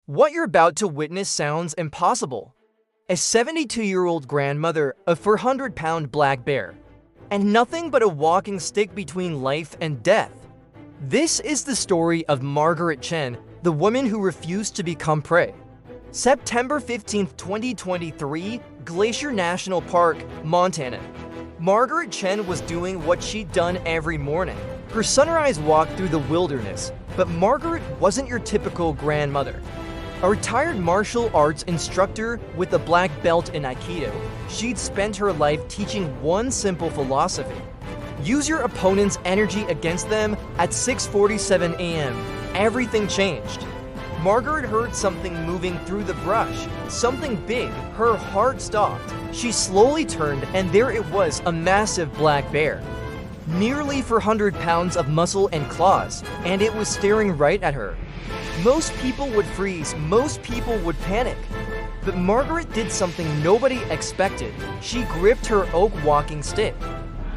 What you're about to witness sounds impossible. A 72-year-old grandmother, a 400-pound black bear, and nothing but a walking stick between life and death. This is the story of Margaret Chen, the woman who refused to become prey. September 15, 2023, Glacier National Park, Montana. Margaret Chen was doing what she'd done every morning, her sunrise walk through the wilderness. But Margaret wasn't your typical grandmother. A retired martial arts instructor with a black belt in Aikido, she'd spent her life teaching one simple philosophy: use your opponent's energy against them. At 6:47 a.m., everything changed. Margaret heard something moving through the brush, something big. Her heart stopped. She slowly turned, and there it was, a massive black bear. Nearly 400 pounds of muscle and claws, and it was staring right at her. Most people would freeze, most people would panic. But Margaret did something nobody expected. She gripped her oak walking stick.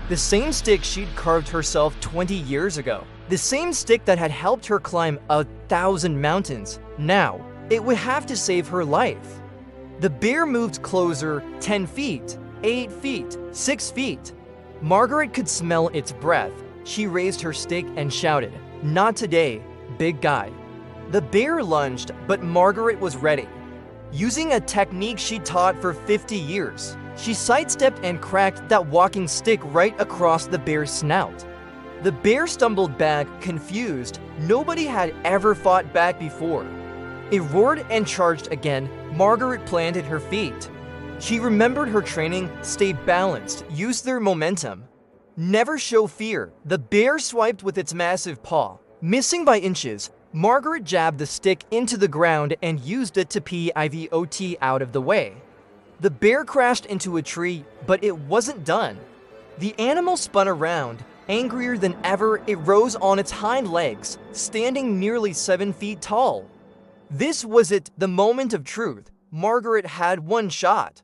The same stick she'd carved herself 20 years ago. The same stick that had helped her climb 1,000 mountains. Now, it would have to save her life. The bear moved closer, 10 feet, 8 feet, 6 feet. Margaret could smell its breath. She raised her stick and shouted, "Not today, big guy." The bear lunged, but Margaret was ready. Using a technique she taught for 50 years, she sidestepped and cracked that walking stick right across the bear's snout. The bear stumbled back, confused. Nobody had ever fought back before. It roared and charged again. Margaret planted her feet. She remembered her training: stay balanced, use their momentum. Never show fear. The bear swiped with its massive paw. Missing by inches, Margaret jabbed the stick into the ground and used it to pivot out of the way. The bear crashed into a tree, but it wasn't done. The animal spun around. Angrier than ever, it rose on its hind legs, standing nearly 7 feet tall. This was it, the moment of truth. Margaret had one shot.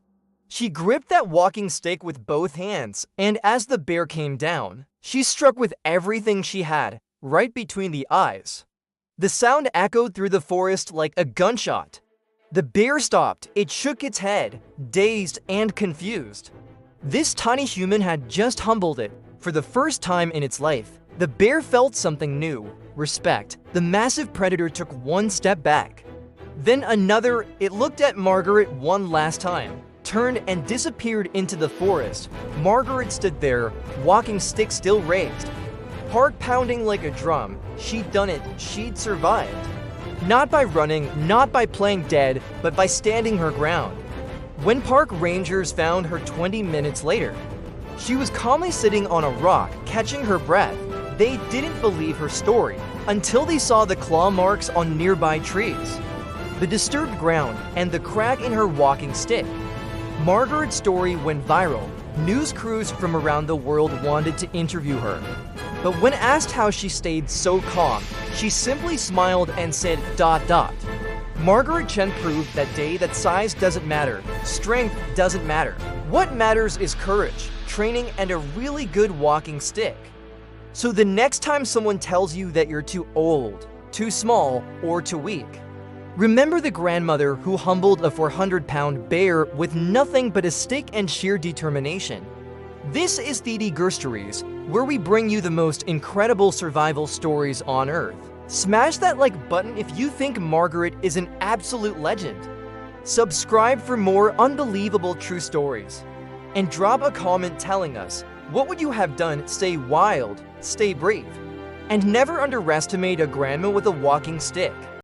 She gripped that walking stick with both hands, and as the bear came down, she struck with everything she had, right between the eyes. The sound echoed through the forest like a gunshot. The bear stopped. It shook its head, dazed and confused. This tiny human had just humbled it. For the first time in its life, the bear felt something new: respect. The massive predator took one step back. Then another. It looked at Margaret one last time, turned and disappeared into the forest. Margaret stood there, walking stick still raised, heart pounding like a drum. She'd done it. She'd survived. Not by running, not by playing dead, but by standing her ground. When park rangers found her 20 minutes later, she was calmly sitting on a rock, catching her breath. They didn't believe her story until they saw the claw marks on nearby trees, the disturbed ground, and the crack in her walking stick. Margaret's story went viral. News crews from around the world wanted to interview her. But when asked how she stayed so calm, she simply smiled and said ... Margaret Chen proved that day that size doesn't matter, strength doesn't matter. What matters is courage, training, and a really good walking stick. So the next time someone tells you that you're too old, too small, or too weak, remember the grandmother who humbled a 400-pound bear with nothing but a stick and sheer determination. This is the Gersteries, where we bring you the most incredible survival stories on Earth. Smash that like button if you think Margaret is an absolute legend. Subscribe for more unbelievable true stories. And drop a comment telling us, what would you have done? Stay wild, stay brave, and never underestimate a grandma with a walking stick.